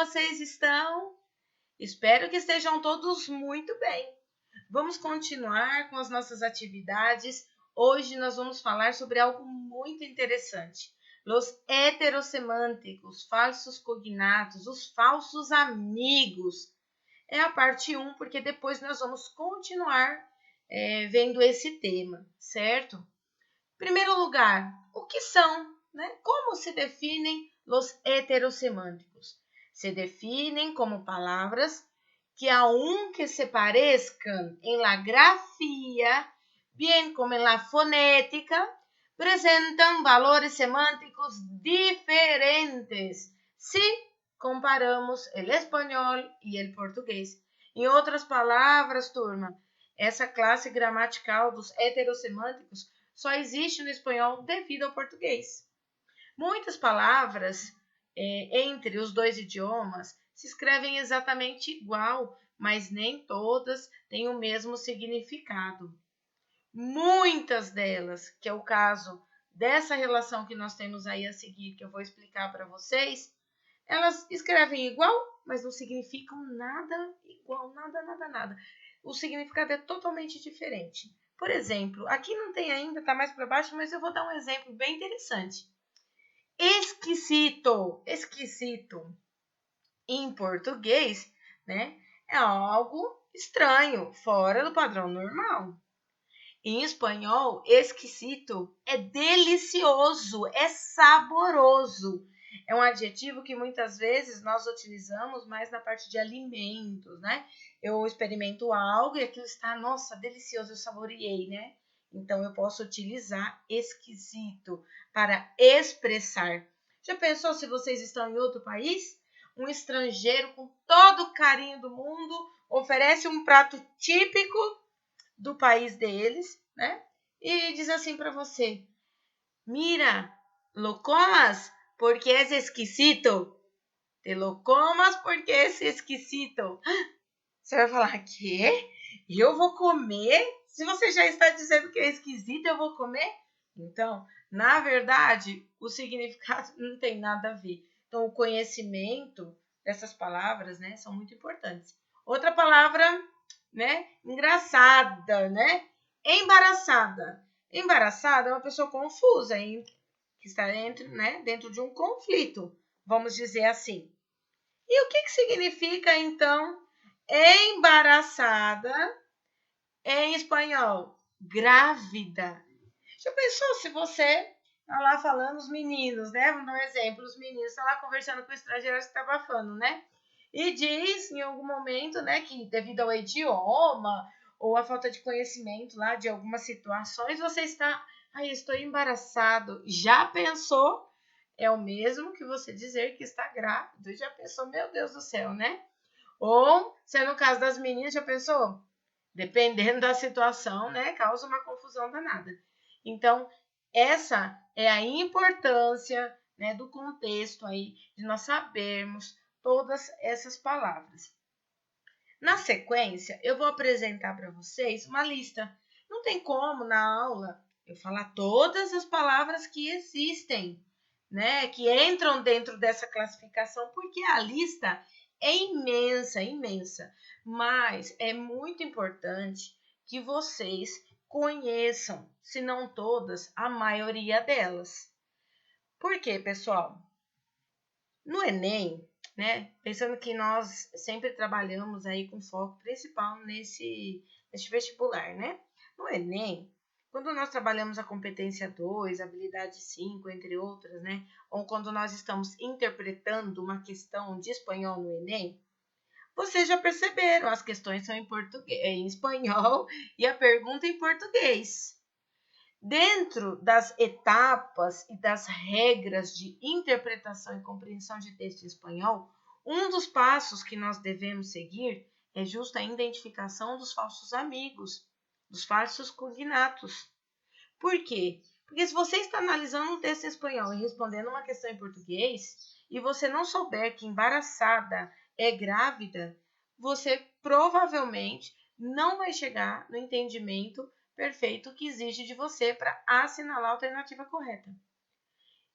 vocês estão? Espero que estejam todos muito bem. Vamos continuar com as nossas atividades. Hoje nós vamos falar sobre algo muito interessante. Os heterossemânticos, falsos cognatos, os falsos amigos. É a parte 1, porque depois nós vamos continuar vendo esse tema, certo? Em primeiro lugar, o que são, né? Como se definem os heterossemânticos? Se definem como palavras que aunque se parezcan en la grafía, bien como en la fonética, presentan valores semánticos diferentes si comparamos el espanhol e el português. Em outras palavras, turma, essa classe gramatical dos heterossemânticos só existe no espanhol devido ao português. Muitas palavras entre os dois idiomas se escrevem exatamente igual, mas nem todas têm o mesmo significado. Muitas delas, que é o caso dessa relação que nós temos aí a seguir, que eu vou explicar para vocês, elas escrevem igual, mas não significam nada igual, nada. O significado é totalmente diferente. Por exemplo, aqui não tem ainda, está mais para baixo, mas eu vou dar um exemplo bem interessante. Esquisito. Em português, né, é algo estranho, fora do padrão normal. Em espanhol, esquisito é delicioso, é saboroso. É um adjetivo que muitas vezes nós utilizamos mais na parte de alimentos, né? Eu experimento algo e aquilo está, nossa, delicioso, eu saboreei, né? Então, eu posso utilizar esquisito para expressar. Já pensou se vocês estão em outro país? Um estrangeiro com todo o carinho do mundo oferece um prato típico do país deles, né? E diz assim para você: mira, lo comas porque es exquisito. Te lo comas porque es exquisito. Você vai falar, quê? Eu vou comer? Se você já está dizendo que é esquisito, eu vou comer? Então, na verdade, o significado não tem nada a ver. Então, o conhecimento dessas palavras, né, são muito importantes. Outra palavra, né, engraçada, né? Embaraçada. Embaraçada é uma pessoa confusa, hein? Que está dentro de um conflito, vamos dizer assim. E o que significa, então, embaraçada em espanhol? Grávida. Já pensou se você tá lá falando, os meninos, né? Vamos dar um exemplo, os meninos estão lá conversando com o estrangeiro que está abafando, né? E diz em algum momento, né, que devido ao idioma ou a falta de conhecimento lá de algumas situações, você está, estou embaraçado. Já pensou? É o mesmo que você dizer que está grávido. Já pensou, meu Deus do céu, né? Ou, se é no caso das meninas, já pensou? Dependendo da situação, né, causa uma confusão danada. Então, essa é a importância, né, do contexto aí, de nós sabermos todas essas palavras. Na sequência, eu vou apresentar para vocês uma lista. Não tem como, na aula, eu falar todas as palavras que existem, né, que entram dentro dessa classificação, porque a lista é imensa, mas é muito importante que vocês conheçam, se não todas, a maioria delas. Por quê, pessoal? No Enem, né, pensando que nós sempre trabalhamos aí com foco principal nesse vestibular, né? No Enem, quando nós trabalhamos a competência 2, habilidade 5, entre outras, né? Ou quando nós estamos interpretando uma questão de espanhol no Enem, vocês já perceberam, as questões são em espanhol e a pergunta em português. Dentro das etapas e das regras de interpretação e compreensão de texto em espanhol, um dos passos que nós devemos seguir é justa a identificação dos falsos amigos, dos falsos cognatos. Por quê? Porque se você está analisando um texto em espanhol e respondendo uma questão em português, e você não souber que embaraçada é grávida, você provavelmente não vai chegar no entendimento perfeito que exige de você para assinalar a alternativa correta.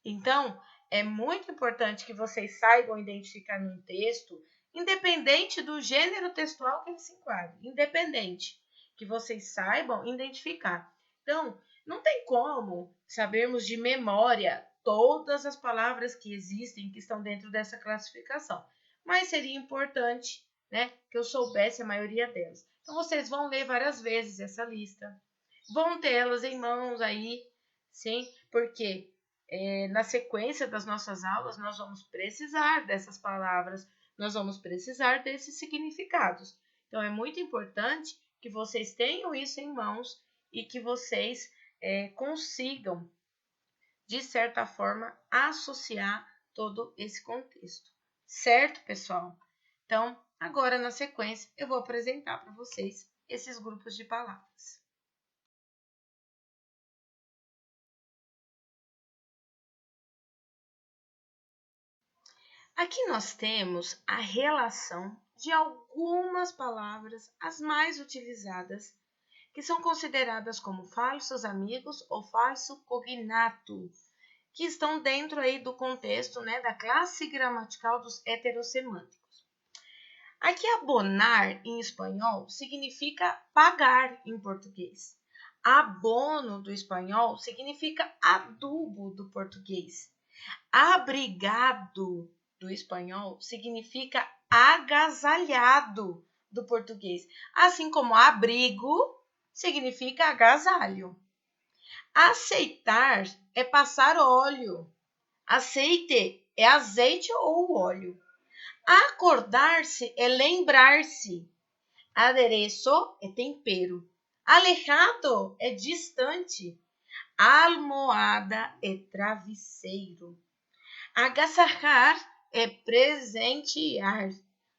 Então, é muito importante que vocês saibam identificar num texto, independente do gênero textual que ele se enquadre, independente, que vocês saibam identificar. Então, não tem como sabermos de memória todas as palavras que existem, que estão dentro dessa classificação, mas seria importante, né, que eu soubesse a maioria delas. Então, vocês vão ler várias vezes essa lista, vão tê-las em mãos aí, sim, porque na sequência das nossas aulas, nós vamos precisar dessas palavras, nós vamos precisar desses significados. Então, é muito importante que vocês tenham isso em mãos e que vocês consigam, de certa forma, associar todo esse contexto. Certo, pessoal? Então, agora, na sequência, eu vou apresentar para vocês esses grupos de palavras. Aqui nós temos a relação de algumas palavras, as mais utilizadas, que são consideradas como falsos amigos ou falso cognato, que estão dentro aí do contexto, né, da classe gramatical dos heterossemânticos. Aqui, abonar em espanhol significa pagar em português. Abono do espanhol significa adubo do português. Abrigado do espanhol significa agasalhado do português, assim como abrigo significa agasalho. Aceitar é passar óleo. Aceite é azeite ou óleo. Acordar-se é lembrar-se. Adereço é tempero. Alejado é distante. Almohada é travesseiro. Agasalhar é presentear.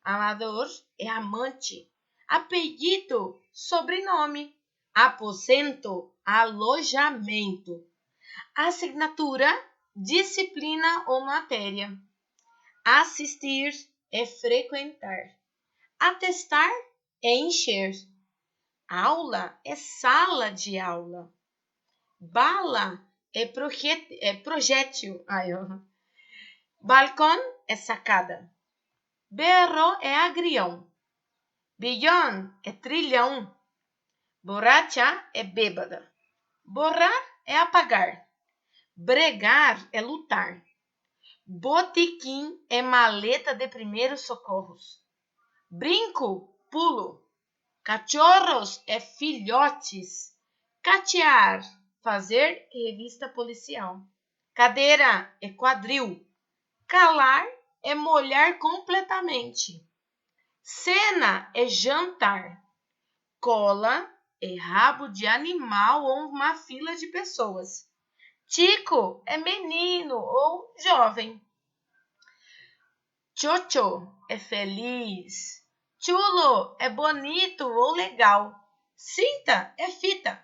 Amador é amante. Apelido, sobrenome. Aposento, alojamento. Assinatura, disciplina ou matéria. Assistir é frequentar. Atestar é encher. Aula é sala de aula. Bala é projétil. Balcão é sacada. Berro é agrião. Bilhão é trilhão. Borracha é bêbada. Borrar é apagar. Bregar é lutar. Botiquim é maleta de primeiros socorros. Brinco, pulo. Cachorros é filhotes. Catear, fazer revista policial. Cadeira é quadril. Calar é molhar completamente. Cena é jantar. Cola é rabo de animal ou uma fila de pessoas. Tico é menino ou jovem. Chocho é feliz. Chulo é bonito ou legal. Cinta é fita.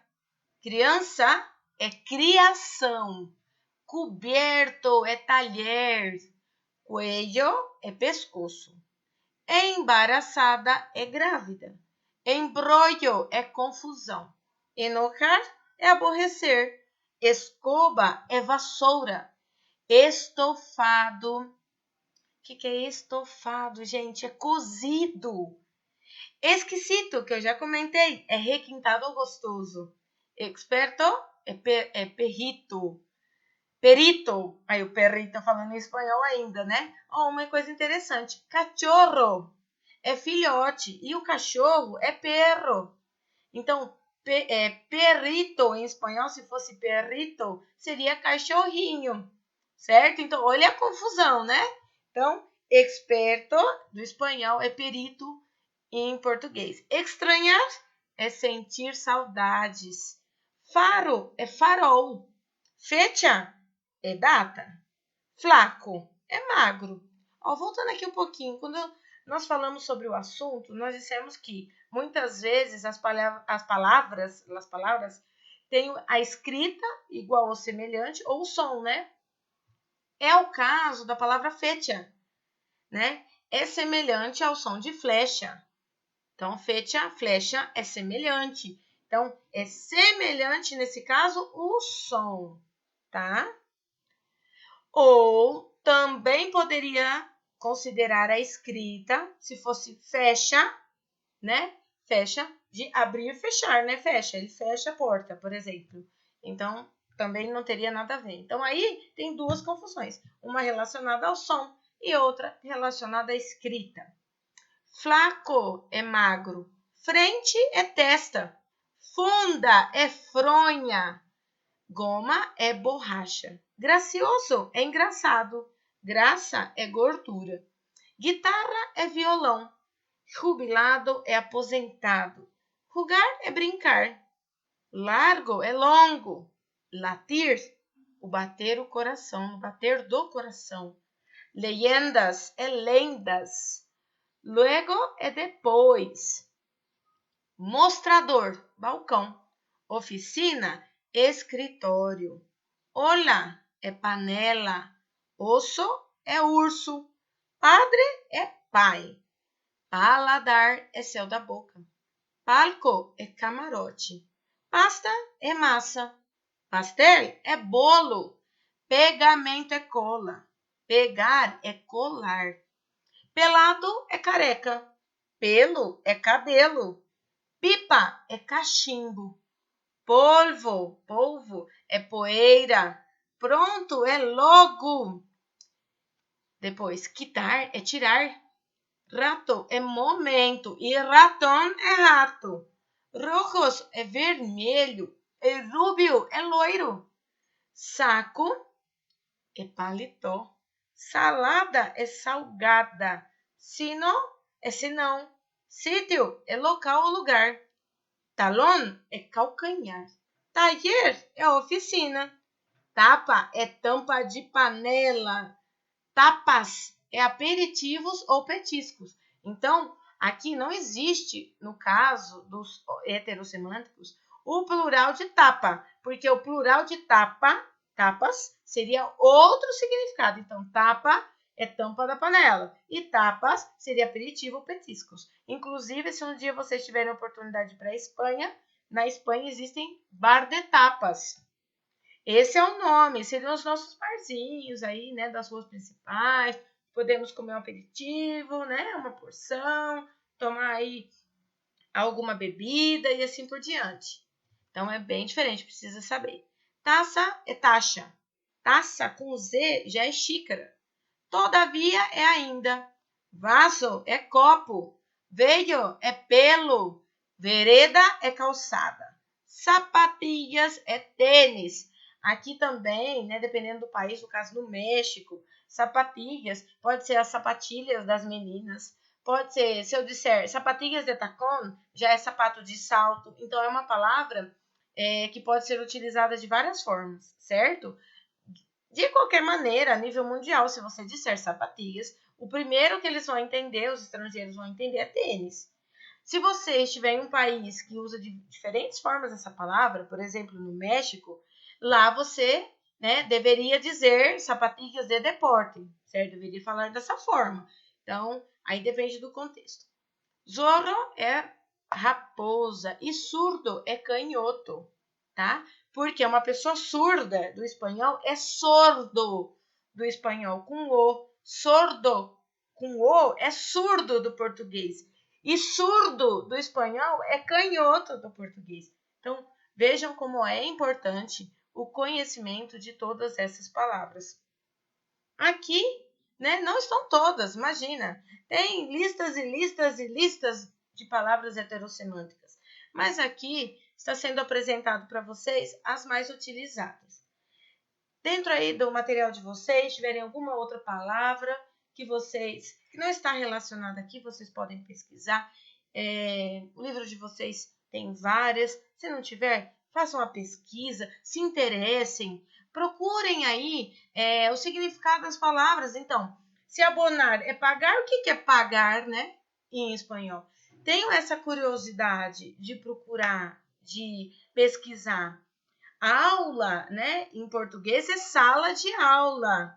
Criança é criação. Coberto é talher. Cuello é pescoço. Embaraçada é grávida. Embrolho é confusão. Enojar é aborrecer. Escoba é vassoura. Estofado. O que é estofado, gente? É cozido. Exquisito, que eu já comentei, é requintado ou gostoso. Experto é perrito. Perito. Aí o perrito falando em espanhol ainda, né? Uma coisa interessante. Cachorro é filhote e o cachorro é perro. Então, perrito em espanhol, se fosse perrito, seria cachorrinho, certo? Então, olha a confusão, né? Então, experto do espanhol é perito em português. Estranhar é sentir saudades. Faro é farol. Fecha é data. Flaco é magro. Voltando aqui um pouquinho, quando nós falamos sobre o assunto, nós dissemos que muitas vezes as palavras têm a escrita igual ou semelhante ou o som, né? É o caso da palavra fecha, né? É semelhante ao som de flecha. Então, fecha, flecha é semelhante. Então, é semelhante, nesse caso, o som, tá? Ou também poderia considerar a escrita, se fosse fecha, né? Fecha de abrir e fechar, né? Fecha, ele fecha a porta, por exemplo. Então, também não teria nada a ver. Então, aí tem duas confusões. Uma relacionada ao som e outra relacionada à escrita. Flaco é magro. Frente é testa. Funda é fronha. Goma é borracha. Gracioso é engraçado. Graça é gordura. Guitarra é violão. Jubilado é aposentado. Rugar é brincar. Largo é longo. Latir, o bater o coração, o bater do coração. Leyendas é lendas. Luego é depois. Mostrador, balcão. Oficina, escritório. Olá é panela. Osso é urso. Padre é pai. Paladar é céu da boca. Palco é camarote. Pasta é massa. Pastel é bolo. Pegamento é cola. Pegar é colar. Pelado é careca. Pelo é cabelo. Pipa é cachimbo. Polvo é poeira. Pronto é logo. Depois, quitar é tirar. Rato é momento e ratão é rato. Rojos é vermelho e rubio é loiro. Saco é paletó. Salada é salgada. Sino é sinão. Sítio é local ou lugar. Talão é calcanhar. Taller é oficina. Tapa é tampa de panela. Tapas é aperitivos ou petiscos. Então, aqui não existe, no caso dos heterossemânticos, o plural de tapa, porque o plural de tapas, seria outro significado. Então, tapa é tampa da panela e tapas seria aperitivo ou petiscos. Inclusive, se um dia vocês tiverem oportunidade para a Espanha, na Espanha existem bar de tapas. Esse é o nome, seriam os nossos barzinhos aí, né, das ruas principais. Podemos comer um aperitivo, né, uma porção, tomar aí alguma bebida e assim por diante. Então, é bem diferente, precisa saber. Taça é taxa. Taça com Z já é xícara. Todavia é ainda. Vaso é copo. Veio é pelo. Vereda é calçada. Sapatilhas é tênis. Aqui também, né, dependendo do país, no caso do México, sapatilhas, pode ser as sapatilhas das meninas, pode ser, se eu disser sapatilhas de tacón, já é sapato de salto, então é uma palavra que pode ser utilizada de várias formas, certo? De qualquer maneira, a nível mundial, se você disser sapatilhas, o primeiro que eles vão entender, os estrangeiros vão entender, é tênis. Se você estiver em um país que usa de diferentes formas essa palavra, por exemplo, no México, lá você, né, deveria dizer sapatilhas de deporte, certo? Deveria falar dessa forma. Então, aí depende do contexto. Zorro é raposa e surdo é canhoto, tá? Porque uma pessoa surda do espanhol é sordo do espanhol com o. Sordo com o é surdo do português. E surdo do espanhol é canhoto do português. Então, vejam como é importante o conhecimento de todas essas palavras. Aqui, né, não estão todas, imagina. Tem listas e listas e listas de palavras heterossemânticas. Mas aqui está sendo apresentado para vocês as mais utilizadas. Dentro aí do material de vocês, tiverem alguma outra palavra que não está relacionada aqui, vocês podem pesquisar. O livro de vocês tem várias. Se não tiver, façam uma pesquisa, se interessem, procurem aí o significado das palavras. Então, se abonar é pagar, o que é pagar, né? Em espanhol. Tenho essa curiosidade de procurar, de pesquisar. Aula, né? Em português é sala de aula.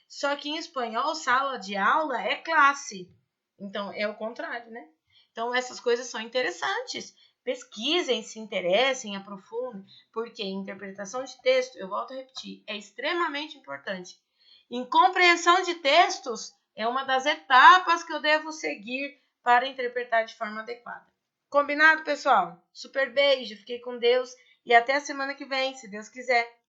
Só que em espanhol, sala de aula é classe. Então, é o contrário, né? Então, essas coisas são interessantes. Pesquisem, se interessem, aprofundem, porque interpretação de texto, eu volto a repetir, é extremamente importante. em compreensão de textos, é uma das etapas que eu devo seguir para interpretar de forma adequada. Combinado, pessoal? Super beijo, fiquei com Deus e até a semana que vem, se Deus quiser.